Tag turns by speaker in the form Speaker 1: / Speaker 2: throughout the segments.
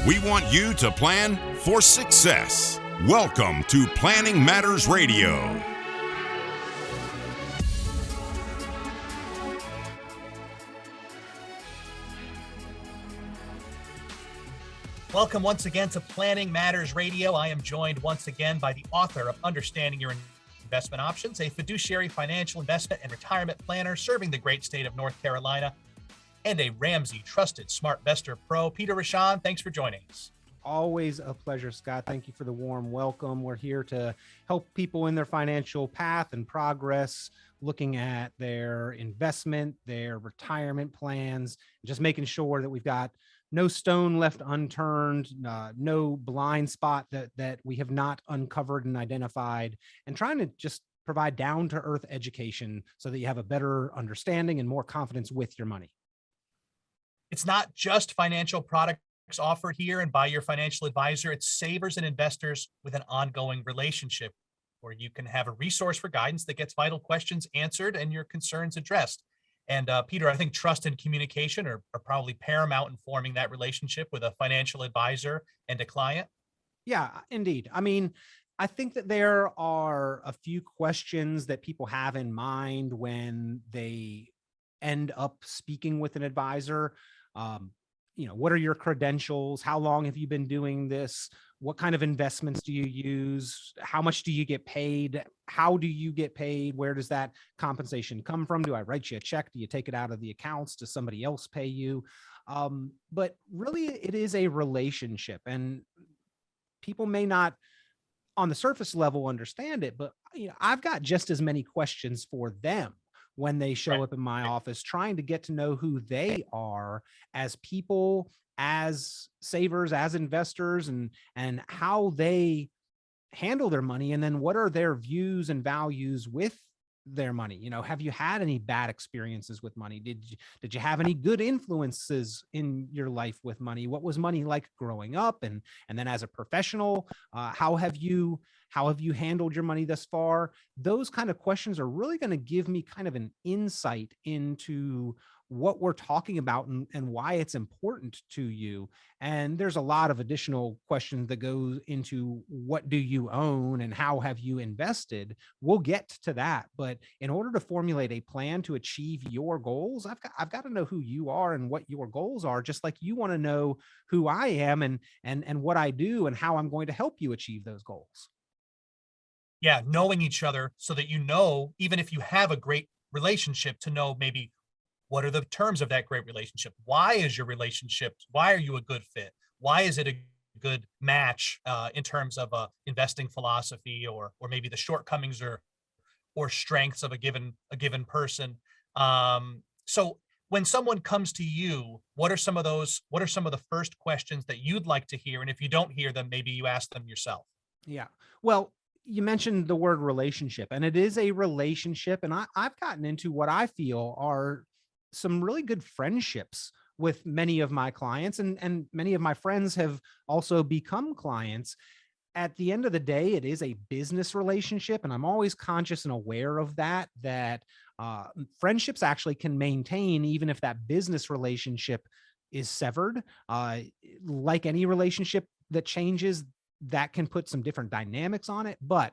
Speaker 1: We want you to plan for success. Welcome to Planning Matters Radio.
Speaker 2: Welcome once again to Planning Matters Radio. I am joined once again by the author of Understanding Your Investment Options, a fiduciary financial investment and retirement planner serving the great state of North Carolina, and a Ramsey Trusted SmartVestor Pro. Peter Richon, thanks for joining us.
Speaker 3: Always a pleasure, Scott. Thank you for the warm welcome. We're here to help people in their financial path and progress, looking at their investment, their retirement plans, just making sure that we've got no stone left unturned, no blind spot that we have not uncovered and identified, and trying to just provide down-to-earth education so that you have a better understanding and more confidence with your money.
Speaker 2: It's not just financial products offered here and by your financial advisor. It's savers and investors with an ongoing relationship where you can have a resource for guidance that gets vital questions answered and your concerns addressed. And Peter, I think trust and communication are probably paramount in forming that relationship with a financial advisor and a client.
Speaker 3: Yeah, indeed. I mean, I think that there are a few questions that people have in mind when they end up speaking with an advisor. What are your credentials? How long have you been doing this? What kind of investments do you use? How much do you get paid? How do you get paid? Where does that compensation come from? Do I write you a check? Do you take it out of the accounts? Does somebody else pay you? But really, it is a relationship, and people may not on the surface level understand it, but I've got just as many questions for them when they show up in my office, trying to get to know who they are as people, as savers, as investors, and how they handle their money. And then what are their views and values with their money? Have you had any bad experiences with money? Did you have any good influences in your life with money? What was money like growing up? And then as a professional, how have you handled your money thus far? Those kind of questions are really going to give me kind of an insight into what we're talking about and why it's important to you. And there's a lot of additional questions that go into what do you own and how have you invested? We'll get to that. But in order to formulate a plan to achieve your goals, I've got to know who you are and what your goals are, just like you want to know who I am and what I do and how I'm going to help you achieve those goals.
Speaker 2: Yeah, knowing each other so that even if you have a great relationship, to know maybe what are the terms of that great relationship? Why is your relationship? Why are you a good fit? Why is it a good match in terms of investing philosophy or maybe the shortcomings or strengths of a given person? So when someone comes to you, what are some of the first questions that you'd like to hear? And if you don't hear them, maybe you ask them yourself.
Speaker 3: Yeah. Well, you mentioned the word relationship, and it is a relationship. And I've gotten into what I feel are some really good friendships with many of my clients, and many of my friends have also become clients. At the end of the day, it is a business relationship, and I'm always conscious and aware of that friendships actually can maintain even if that business relationship is severed. Like any relationship that changes, that can put some different dynamics on it. But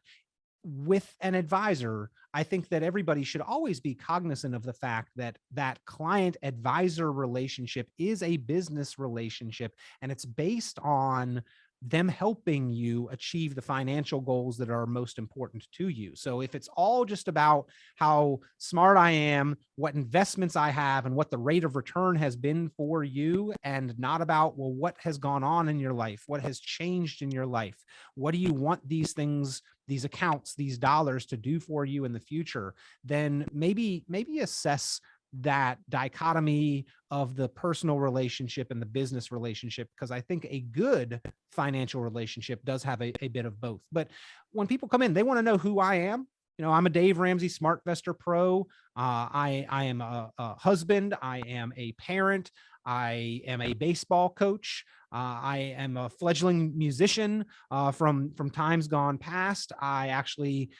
Speaker 3: with an advisor, I think that everybody should always be cognizant of the fact that that client advisor relationship is a business relationship, and it's based on them helping you achieve the financial goals that are most important to you. So if it's all just about how smart I am, what investments I have, and what the rate of return has been for you, and not about, well, what has gone on in your life? What has changed in your life? What do you want these things, these accounts, these dollars to do for you in the future? Then maybe assess that dichotomy of the personal relationship and the business relationship, because I think a good financial relationship does have a bit of both. But when people come in, they want to know who I am. I'm a Dave Ramsey SmartVestor Pro. I am a husband. I am a parent. I am a baseball coach. I am a fledgling musician from times gone past. I actually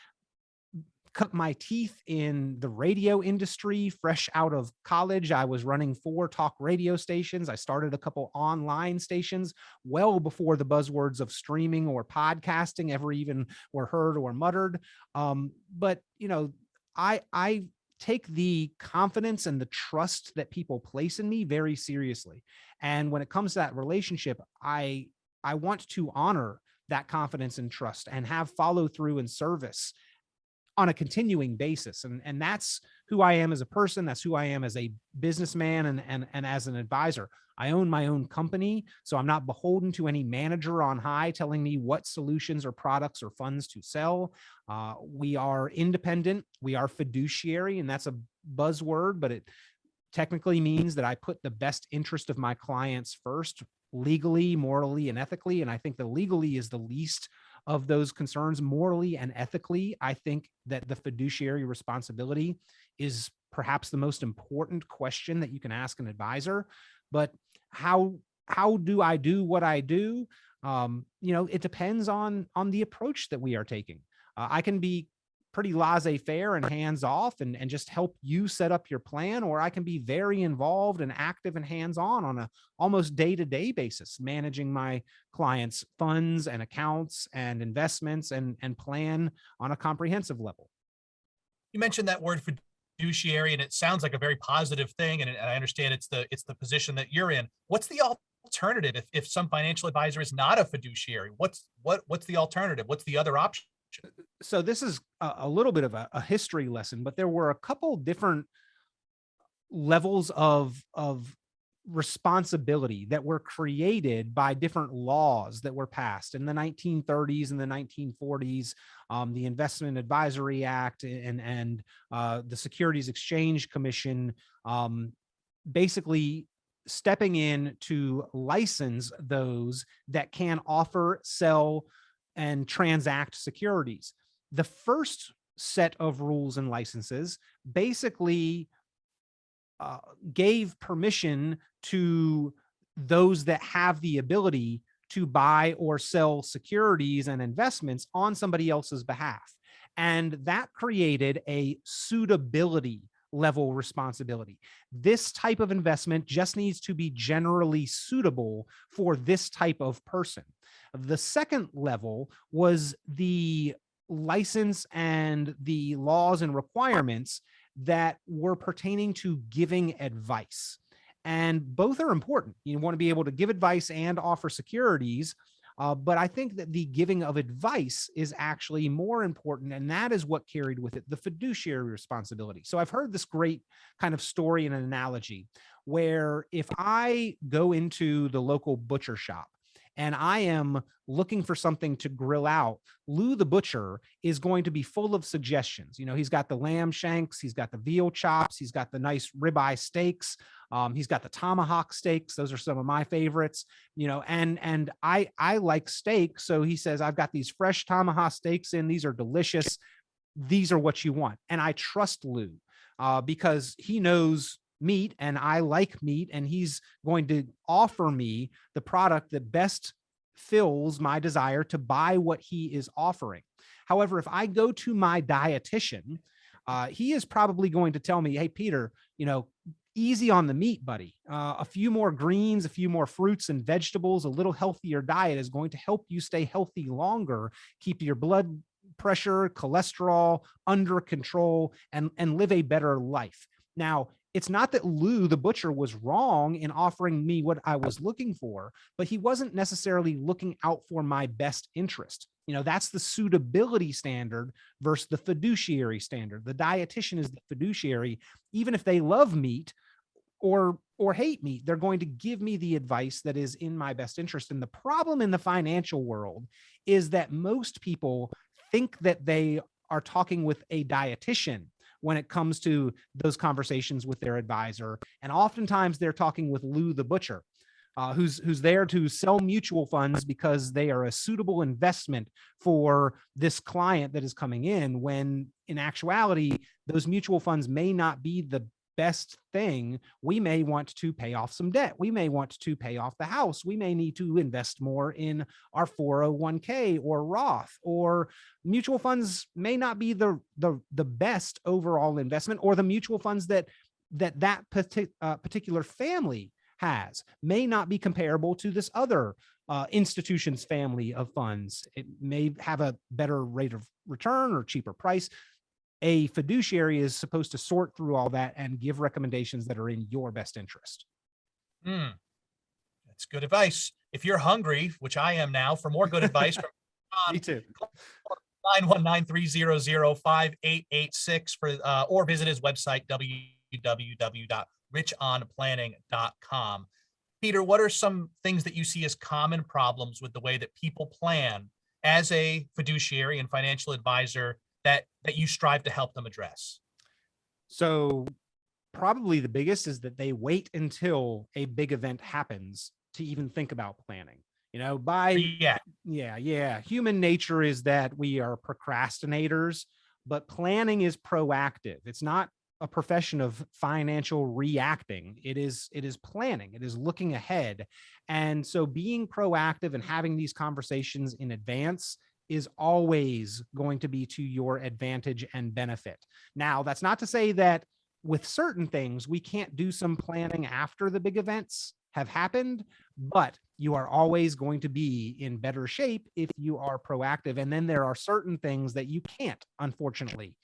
Speaker 3: cut my teeth in the radio industry. Fresh out of college, I was running 4 talk radio stations. I started a couple online stations well before the buzzwords of streaming or podcasting ever even were heard or muttered. But I take the confidence and the trust that people place in me very seriously. And when it comes to that relationship, I want to honor that confidence and trust and have follow through and service on a continuing basis. And that's who I am as a person. That's who I am as a businessman and as an advisor. I own my own company, so I'm not beholden to any manager on high telling me what solutions or products or funds to sell. We are independent. We are fiduciary, and that's a buzzword, but it technically means that I put the best interest of my clients first, legally, morally, and ethically. And I think the legally is the least of those concerns. Morally and ethically, I think that the fiduciary responsibility is perhaps the most important question that you can ask an advisor. But how do I do what I do? It depends on the approach that we are taking. I can be pretty laissez-faire and hands-off and just help you set up your plan, or I can be very involved and active and hands-on a almost day-to-day basis, managing my clients' funds and accounts and investments and plan on a comprehensive level.
Speaker 2: You mentioned that word fiduciary, and it sounds like a very positive thing. And I understand it's the position that you're in. What's the alternative if some financial advisor is not a fiduciary? What's the alternative? What's the other option?
Speaker 3: So this is a little bit of a history lesson, but there were a couple different levels of responsibility that were created by different laws that were passed in the 1930s and the 1940s. The Investment Advisory Act and the Securities Exchange Commission basically stepping in to license those that can offer, sell, and transact securities. The first set of rules and licenses basically gave permission to those that have the ability to buy or sell securities and investments on somebody else's behalf. And that created a suitability level responsibility. This type of investment just needs to be generally suitable for this type of person. The second level was the license and the laws and requirements that were pertaining to giving advice. And both are important. You want to be able to give advice and offer securities. But I think that the giving of advice is actually more important. And that is what carried with it the fiduciary responsibility. So I've heard this great kind of story and analogy where if I go into the local butcher shop and I am looking for something to grill out, Lou the butcher is going to be full of suggestions. He's got the lamb shanks, he's got the veal chops, he's got the nice ribeye steaks, he's got the tomahawk steaks. Those are some of my favorites. And I like steak, so he says, I've got these fresh tomahawk steaks in. These are delicious. These are what you want. And I trust Lou because he knows meat and I like meat, and he's going to offer me the product that best fills my desire to buy what he is offering. However, if I go to my dietitian, he is probably going to tell me, hey, Peter, easy on the meat, buddy. A few more greens, a few more fruits and vegetables, a little healthier diet is going to help you stay healthy longer, keep your blood pressure, cholesterol under control, and live a better life. Now, it's not that Lou the butcher was wrong in offering me what I was looking for, but he wasn't necessarily looking out for my best interest. That's the suitability standard versus the fiduciary standard. The dietitian is the fiduciary. Even if they love meat or hate meat, they're going to give me the advice that is in my best interest. And the problem in the financial world is that most people think that they are talking with a dietitian when it comes to those conversations with their advisor. And oftentimes they're talking with Lou the butcher, who's there to sell mutual funds because they are a suitable investment for this client that is coming in, when in actuality, those mutual funds may not be the best thing. We may want to pay off some debt. We may want to pay off the house. We may need to invest more in our 401k or Roth, or mutual funds may not be the best overall investment, or the mutual funds that particular family has may not be comparable to this other institution's family of funds. It may have a better rate of return or cheaper price. A fiduciary is supposed to sort through all that and give recommendations that are in your best interest.
Speaker 2: That's good advice. If you're hungry, which I am now, for more good advice from John,
Speaker 3: Me too.
Speaker 2: 919-300-5886 for or visit his website www.richonplanning.com. Peter, what are some things that you see as common problems with the way that people plan as a fiduciary and financial advisor that you strive to help them address?
Speaker 3: So probably the biggest is that they wait until a big event happens to even think about planning. Human nature is that we are procrastinators, but planning is proactive. It's not a profession of financial reacting. It is planning. It is looking ahead. And so being proactive and having these conversations in advance is always going to be to your advantage and benefit. Now, that's not to say that with certain things, we can't do some planning after the big events have happened, but you are always going to be in better shape if you are proactive. And then there are certain things that you can't, unfortunately,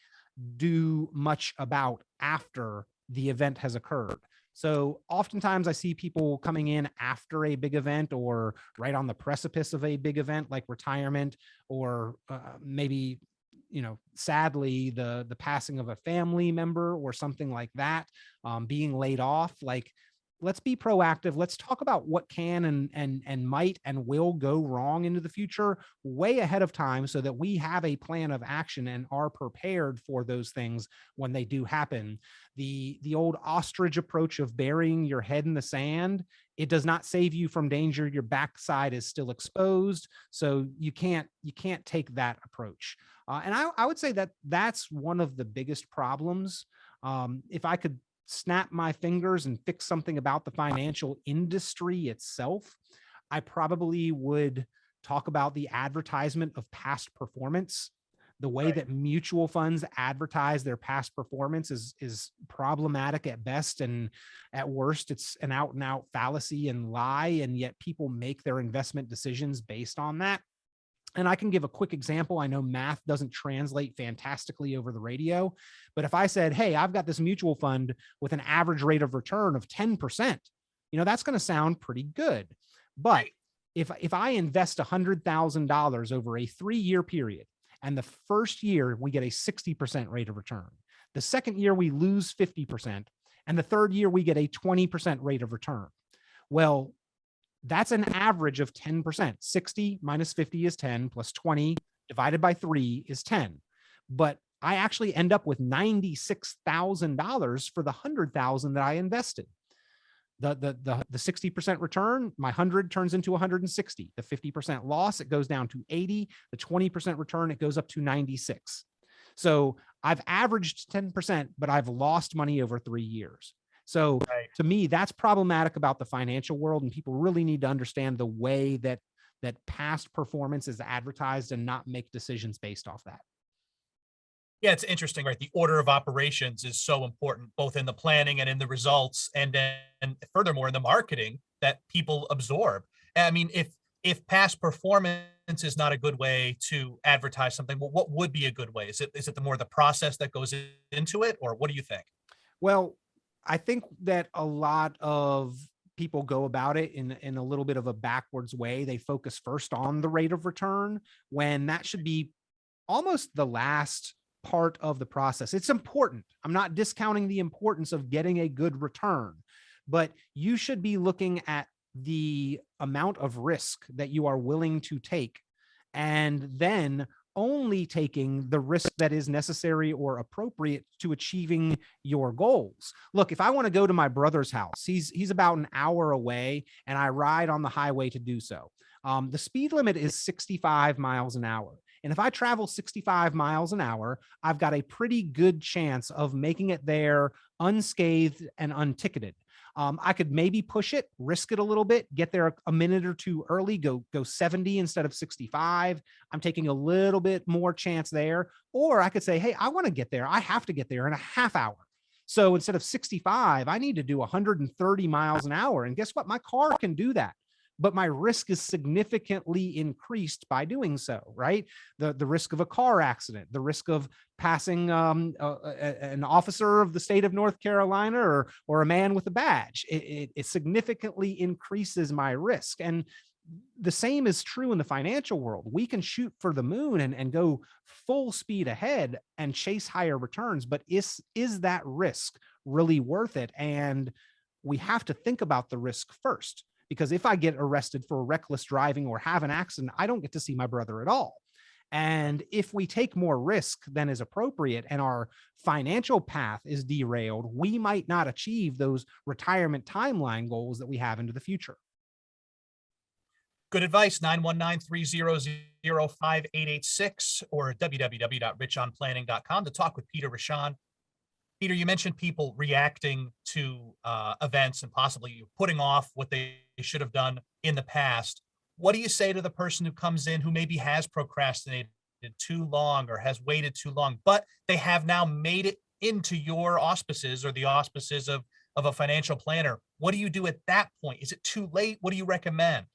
Speaker 3: do much about after the event has occurred. So oftentimes I see people coming in after a big event or right on the precipice of a big event like retirement, or maybe, sadly, the passing of a family member or something like that, being laid off. Like, let's be proactive. Let's talk about what can and might and will go wrong into the future way ahead of time, so that we have a plan of action and are prepared for those things when they do happen. The old ostrich approach of burying your head in the sand, it does not save you from danger. Your backside is still exposed. So you can't take that approach. And I would say that that's one of the biggest problems. If I could snap my fingers and fix something about the financial industry itself, I probably would talk about the advertisement of past performance. The way that mutual funds advertise their past performance is problematic at best, and at worst, it's an out and out fallacy and lie. And yet people make their investment decisions based on that. And I can give a quick example. I know math doesn't translate fantastically over the radio, but if I said, hey, I've got this mutual fund with an average rate of return of 10%, that's going to sound pretty good. But if I invest $100,000 over a 3-year period, and the first year we get a 60% rate of return, the second year we lose 50%, and the third year we get a 20% rate of return. Well, that's an average of 10%. 60 minus 50 is 10, plus 20 divided by 3 is 10. But I actually end up with $96,000 for the $100,000 that I invested. The 60% return, my 100 turns into 160. The 50% loss, it goes down to 80. The 20% return, it goes up to 96. So I've averaged 10%, but I've lost money over 3 years. So to me, that's problematic about the financial world, and people really need to understand the way that past performance is advertised and not make decisions based off that.
Speaker 2: Yeah, it's interesting, right? The order of operations is so important, both in the planning and in the results, and furthermore in the marketing that people absorb. I mean, if past performance is not a good way to advertise something, well, what would be a good way? Is it the more the process that goes into it, or what do you think?
Speaker 3: Well, I think that a lot of people go about it in a little bit of a backwards way. They focus first on the rate of return, when that should be almost the last part of the process. It's important. I'm not discounting the importance of getting a good return, but you should be looking at the amount of risk that you are willing to take, and then only taking the risk that is necessary or appropriate to achieving your goals. Look, if I want to go to my brother's house, he's about an hour away, and I ride on the highway to do so. The speed limit is 65 miles an hour. And if I travel 65 miles an hour, I've got a pretty good chance of making it there unscathed and unticketed. I could maybe push it, risk it a little bit, get there a minute or two early, go 70 instead of 65. I'm taking a little bit more chance there. Or I could say, hey, I want to get there. I have to get there in a half hour. So instead of 65, I need to do 130 miles an hour. And guess what? My car can do that. But my risk is significantly increased by doing so, right? The risk of a car accident, the risk of passing an officer of the state of North Carolina or a man with a badge, it significantly increases my risk. And the same is true in the financial world. We can shoot for the moon and go full speed ahead and chase higher returns, but is that risk really worth it? And we have to think about the risk first. Because if I get arrested for reckless driving or have an accident, I don't get to see my brother at all. And if we take more risk than is appropriate and our financial path is derailed, we might not achieve those retirement timeline goals that we have into the future.
Speaker 2: Good advice, 919-300-5886 or www.richonplanning.com to talk with Peter Richon. Peter, you mentioned people reacting to events and possibly putting off what they should have done in the past. What do you say to the person who comes in who maybe has procrastinated too long or has waited too long, but they have now made it into your auspices or the auspices of a financial planner? What do you do at that point? Is it too late? What do you recommend?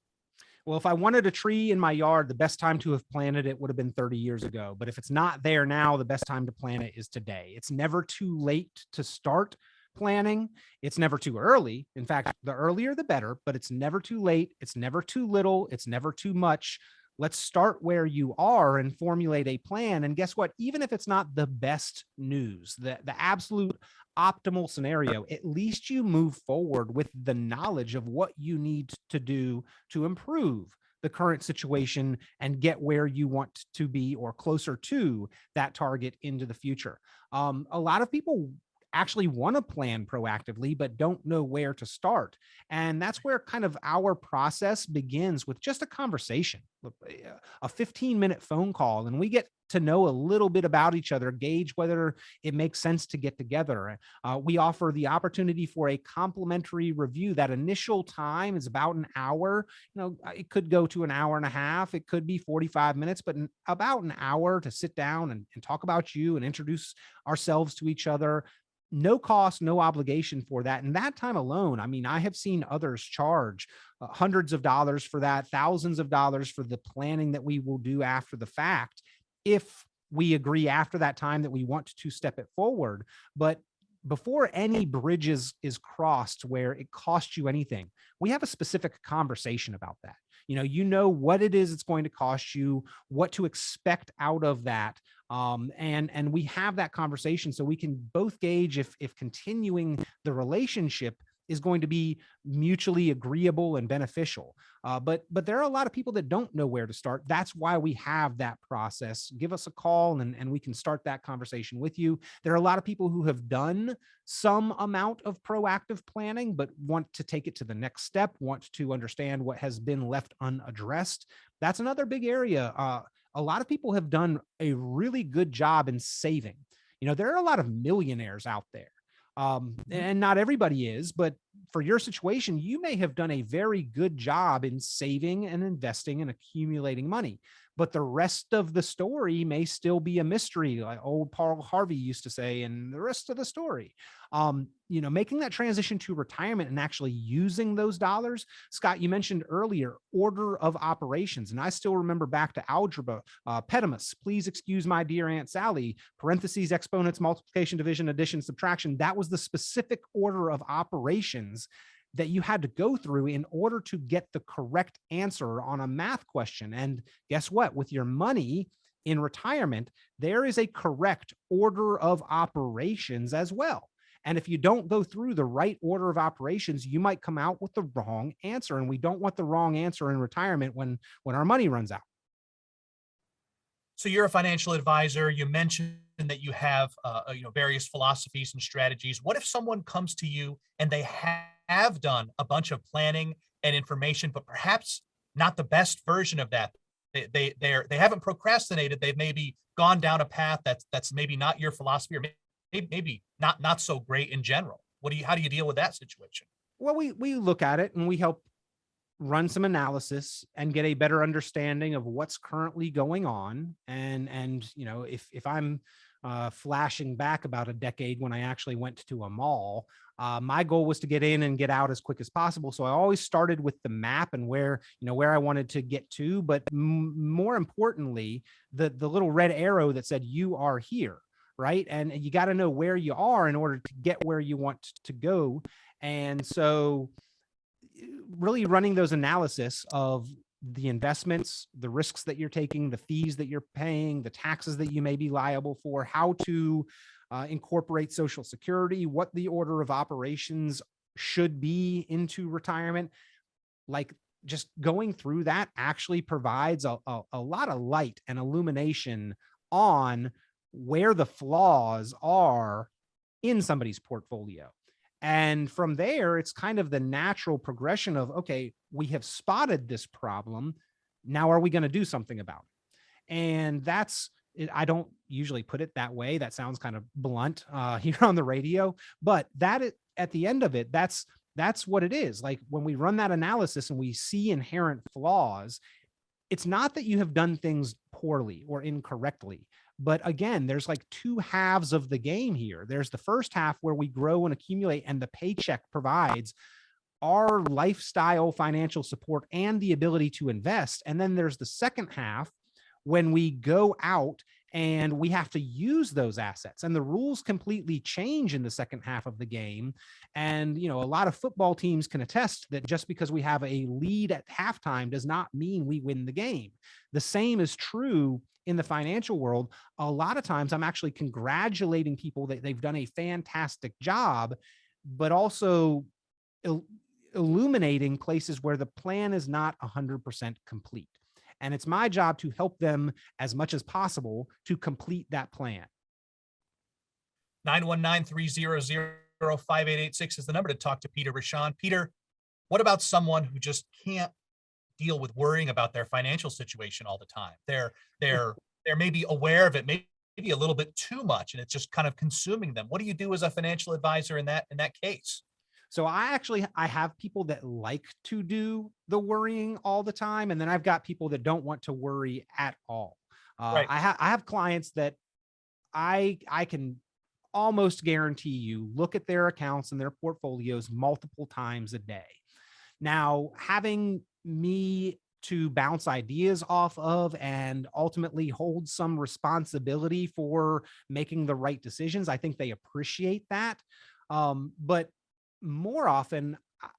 Speaker 3: Well, if I wanted a tree in my yard, the best time to have planted it would have been 30 years ago. But if it's not there now, the best time to plant it is today. It's never too late to start planning. It's never too early. In fact, the earlier, the better, but it's never too late. It's never too little. It's never too much. Let's start where you are and formulate a plan. And guess what? Even if it's not the best news, the absolute optimal scenario, at least you move forward with the knowledge of what you need to do to improve the current situation and get where you want to be or closer to that target into the future. A lot of people actually want to plan proactively, but don't know where to start. And that's where kind of our process begins with just a conversation, a 15-minute phone call, and we get to know a little bit about each other, gauge whether it makes sense to get together. We offer the opportunity for a complimentary review. That initial time is about an hour. It could go to an hour and a half. It could be 45 minutes, but about an hour to sit down and talk about you and introduce ourselves to each other. No cost, no obligation for that. And that time alone, I mean, I have seen others charge hundreds of dollars for that, thousands of dollars for the planning that we will do after the fact, if we agree after that time that we want to step it forward. But before any bridges is crossed where it costs you anything, we have a specific conversation about that. You know what it is it's going to cost you, what to expect out of that. And we have that conversation so we can both gauge if continuing the relationship is going to be mutually agreeable and beneficial. But there are a lot of people that don't know where to start. That's why we have that process. Give us a call and we can start that conversation with you. There are a lot of people who have done some amount of proactive planning, but want to take it to the next step, want to understand what has been left unaddressed. That's another big area. A lot of people have done a really good job in saving. There are a lot of millionaires out there. And not everybody is, but for your situation, you may have done a very good job in saving and investing and accumulating money, but the rest of the story may still be a mystery, like old Paul Harvey used to say, and the rest of the story. Making that transition to retirement and actually using those dollars. Scott, you mentioned earlier, order of operations. And I still remember back to algebra, Petamus, please excuse my dear Aunt Sally, parentheses, exponents, multiplication, division, addition, subtraction. That was the specific order of operations that you had to go through in order to get the correct answer on a math question. And guess what? With your money in retirement, there is a correct order of operations as well. And if you don't go through the right order of operations, you might come out with the wrong answer. And we don't want the wrong answer in retirement when our money runs out.
Speaker 2: So you're a financial advisor. You mentioned that you have various philosophies and strategies. What if someone comes to you and they have done a bunch of planning and information, but perhaps not the best version of that? They haven't procrastinated. They've maybe gone down a path that's maybe not your philosophy, or maybe not so great in general. How do you deal with that situation?
Speaker 3: Well, we look at it and we help run some analysis and get a better understanding of what's currently going on. And if I'm flashing back about a decade when I actually went to a mall, my goal was to get in and get out as quick as possible. So I always started with the map and where I wanted to get to. But more importantly, the little red arrow that said you are here, right? And you got to know where you are in order to get where you want to go. And so really running those analysis of the investments, the risks that you're taking, the fees that you're paying, the taxes that you may be liable for, how to incorporate Social Security, what the order of operations should be into retirement. Like, just going through that actually provides a lot of light and illumination on where the flaws are in somebody's portfolio. And from there, it's kind of the natural progression of, okay, we have spotted this problem. Now, are we going to do something about it? And that's, I don't usually put it that way. That sounds kind of blunt here on the radio, but at the end of it, that's what it is. Like, when we run that analysis and we see inherent flaws, it's not that you have done things poorly or incorrectly. But again, there's like two halves of the game here. There's the first half where we grow and accumulate, and the paycheck provides our lifestyle financial support and the ability to invest. And then there's the second half when we go out and we have to use those assets, and the rules completely change in the second half of the game. And, a lot of football teams can attest that just because we have a lead at halftime does not mean we win the game. The same is true in the financial world. A lot of times I'm actually congratulating people that they've done a fantastic job, but also illuminating places where the plan is not 100% complete. And it's my job to help them as much as possible to complete that plan.
Speaker 2: 919-300-5886 is the number to talk to Peter Richon. Peter, what about someone who just can't deal with worrying about their financial situation all the time? They're maybe aware of it, maybe a little bit too much, and it's just kind of consuming them. What do you do as a financial advisor in that case?
Speaker 3: So I have people that like to do the worrying all the time. And then I've got people that don't want to worry at all.
Speaker 2: Right.
Speaker 3: I have clients that I can almost guarantee you look at their accounts and their portfolios multiple times a day. Now, having me to bounce ideas off of and ultimately hold some responsibility for making the right decisions, I think they appreciate that. But more often,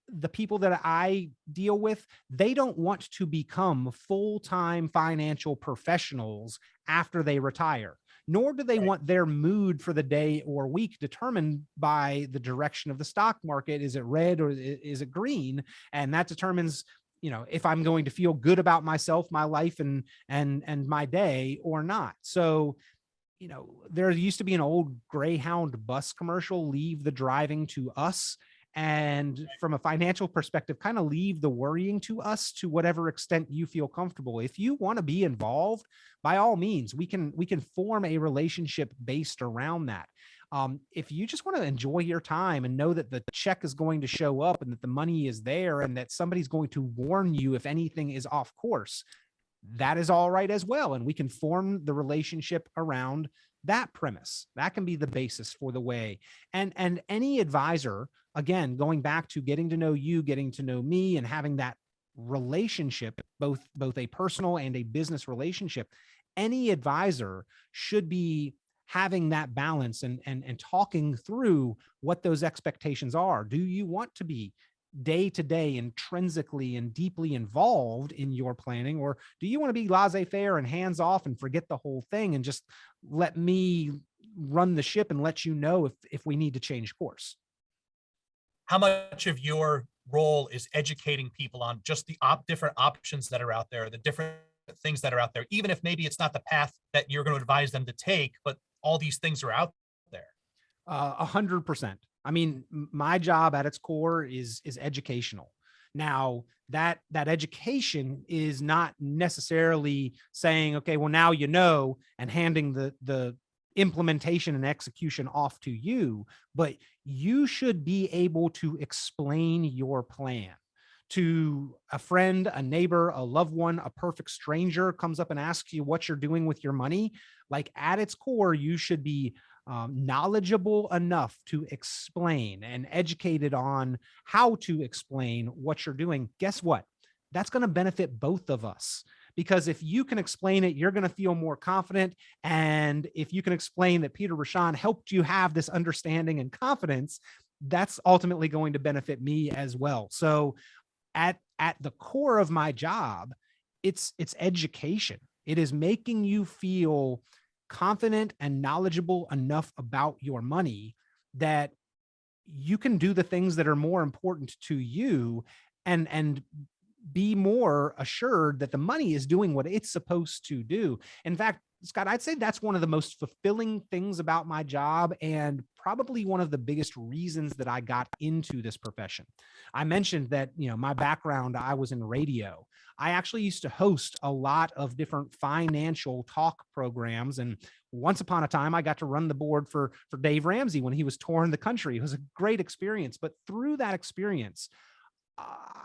Speaker 3: the people that I deal with, they don't want to become full-time financial professionals after they retire, nor do they want their mood for the day or week determined by the direction of the stock market. Is it red or is it green? And that determines, if I'm going to feel good about myself, my life, and my day or not. So, there used to be an old Greyhound bus commercial, leave the driving to us. And from a financial perspective, kind of leave the worrying to us to whatever extent you feel comfortable. If you want to be involved, by all means, we can form a relationship based around that. If you just want to enjoy your time and know that the check is going to show up and that the money is there and that somebody's going to warn you if anything is off course, that is all right as well. And we can form the relationship around that premise. That can be the basis for the way. And any advisor, again, going back to getting to know you, getting to know me, and having that relationship, both a personal and a business relationship, any advisor should be having that balance and talking through what those expectations are. Do you want to be day to day intrinsically and deeply involved in your planning, or do you want to be laissez-faire and hands off and forget the whole thing and just let me run the ship and let you know if we need to change course?
Speaker 2: How much of your role is educating people on just the different options that are out there, the different things that are out there, even if maybe it's not the path that you're going to advise them to take, but all these things are out there?
Speaker 3: 100%. I mean, my job at its core is educational. Now, that education is not necessarily saying, okay, well, now you know, and handing the implementation and execution off to you, but you should be able to explain your plan to a friend, a neighbor, a loved one. A perfect stranger comes up and asks you what you're doing with your money. Like, at its core, you should be knowledgeable enough to explain and educated on how to explain what you're doing. Guess what? That's going to benefit both of us, because if you can explain it, you're going to feel more confident. And if you can explain that Peter Richon helped you have this understanding and confidence, that's ultimately going to benefit me as well. So at the core of my job, it's education. It is making you feel confident and knowledgeable enough about your money that you can do the things that are more important to you, and be more assured that the money is doing what it's supposed to do. In fact, Scott, I'd say that's one of the most fulfilling things about my job, and probably one of the biggest reasons that I got into this profession. I mentioned that, my background, I was in radio. I actually used to host a lot of different financial talk programs. And once upon a time, I got to run the board for Dave Ramsey when he was touring the country. It was a great experience. But through that experience,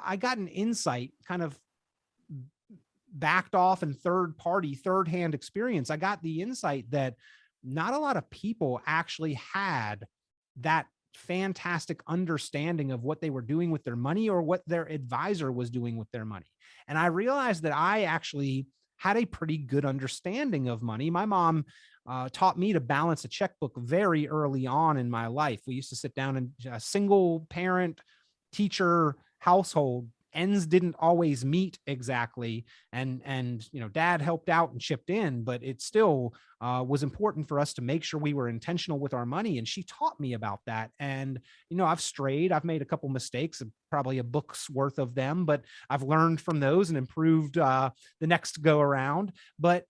Speaker 3: I got an insight, kind of backed off and third hand experience. I got the insight that not a lot of people actually had that fantastic understanding of what they were doing with their money, or what their advisor was doing with their money. And I realized that I actually had a pretty good understanding of money. My mom taught me to balance a checkbook very early on in my life. We used to sit down in a single parent teacher household. Ends didn't always meet exactly. And dad helped out and chipped in, but it still was important for us to make sure we were intentional with our money. And she taught me about that. And, I've strayed, I've made a couple mistakes, probably a book's worth of them, but I've learned from those and improved the next go around. But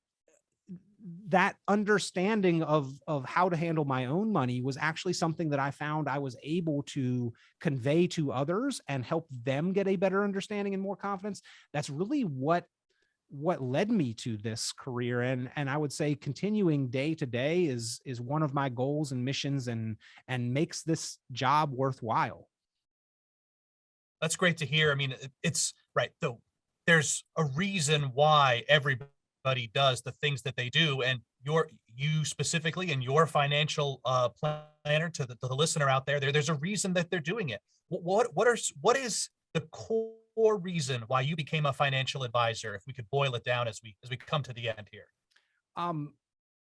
Speaker 3: that understanding of how to handle my own money was actually something that I found I was able to convey to others and help them get a better understanding and more confidence. That's really what led me to this career. And I would say continuing day to day is one of my goals and missions, and makes this job worthwhile.
Speaker 2: That's great to hear. I mean, it's right. So there's a reason why everybody does the things that they do, and you specifically, and your financial planner, to the listener out there, there's a reason that they're doing it. What is the core reason why you became a financial advisor, if we could boil it down as we come to the end here?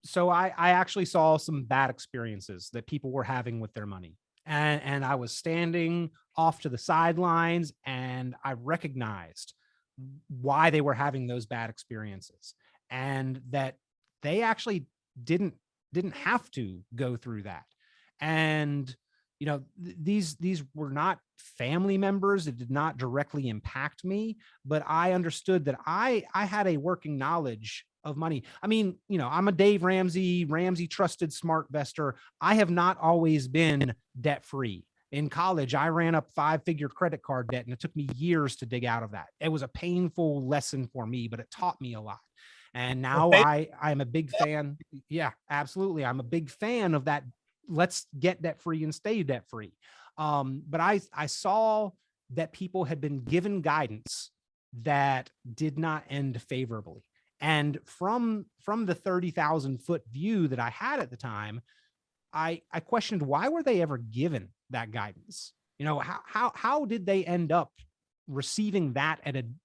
Speaker 3: So I actually saw some bad experiences that people were having with their money. And I was standing off to the sidelines, and I recognized why they were having those bad experiences, and that they actually didn't have to go through that. And these were not family members. It did not directly impact me, but I understood that I had a working knowledge of money. I mean, I'm a Dave Ramsey trusted smart investor. I have not always been debt free. In college, I ran up 5-figure credit card debt, and it took me years to dig out of that. It was a painful lesson for me, but it taught me a lot. And now I'm a big fan. Yeah, absolutely. I'm a big fan of that. Let's get debt free and stay debt free. But I saw that people had been given guidance that did not end favorably. And from the 30,000 foot view that I had at the time, I questioned, why were they ever given that guidance? How did they end up receiving that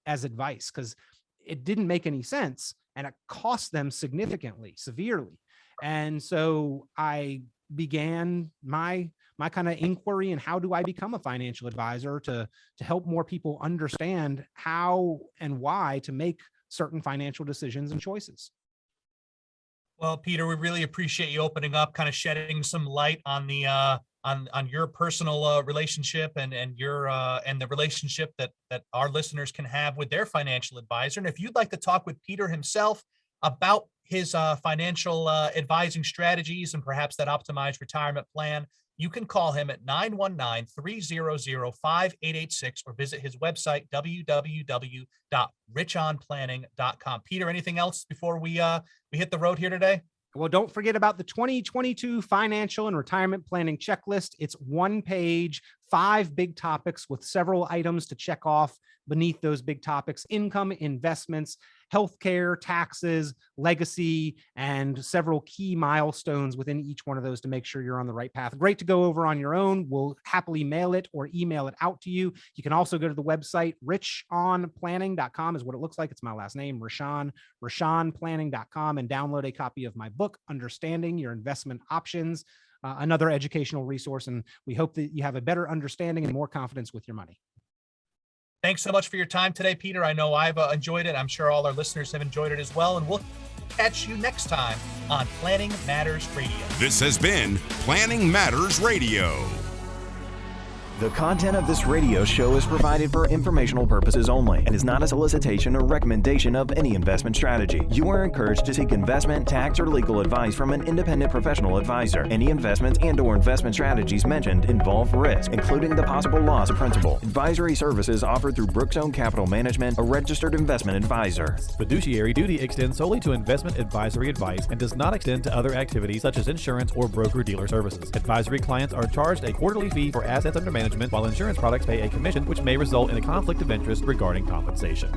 Speaker 3: as advice? Because it didn't make any sense, and it cost them significantly, severely. And so I began my kind of inquiry, and how do I become a financial advisor to help more people understand how and why to make certain financial decisions and choices.
Speaker 2: Well, Peter, we really appreciate you opening up, kind of shedding some light on the on your personal relationship, and your and the relationship that our listeners can have with their financial advisor. And if you'd like to talk with Peter himself about his financial advising strategies, and perhaps that optimized retirement plan, you can call him at 919-300-5886 or visit his website, www.richonplanning.com. Peter, anything else before we hit the road here today?
Speaker 3: Well, don't forget about the 2022 financial and retirement planning checklist. It's 1 page, 5 big topics with several items to check off beneath those big topics: income, investments, healthcare, taxes, legacy, and several key milestones within each one of those to make sure you're on the right path. Great to go over on your own. We'll happily mail it or email it out to you. You can also go to the website. richonplanning.com is what it looks like. It's my last name, Richon, richonplanning.com, and download a copy of my book, Understanding Your Investment Options, another educational resource. And we hope that you have a better understanding and more confidence with your money.
Speaker 2: Thanks so much for your time today, Peter. I know I've enjoyed it. I'm sure all our listeners have enjoyed it as well. And we'll catch you next time on Planning Matters Radio.
Speaker 1: This has been Planning Matters Radio.
Speaker 4: The content of this radio show is provided for informational purposes only and is not a solicitation or recommendation of any investment strategy. You are encouraged to seek investment, tax, or legal advice from an independent professional advisor. Any investments and/or investment strategies mentioned involve risk, including the possible loss of principal. Advisory services offered through Brookstone Capital Management, a registered investment advisor.
Speaker 5: Fiduciary duty extends solely to investment advisory advice and does not extend to other activities such as insurance or broker-dealer services. Advisory clients are charged a quarterly fee for assets under management, while insurance products pay a commission, which may result in a conflict of interest regarding compensation.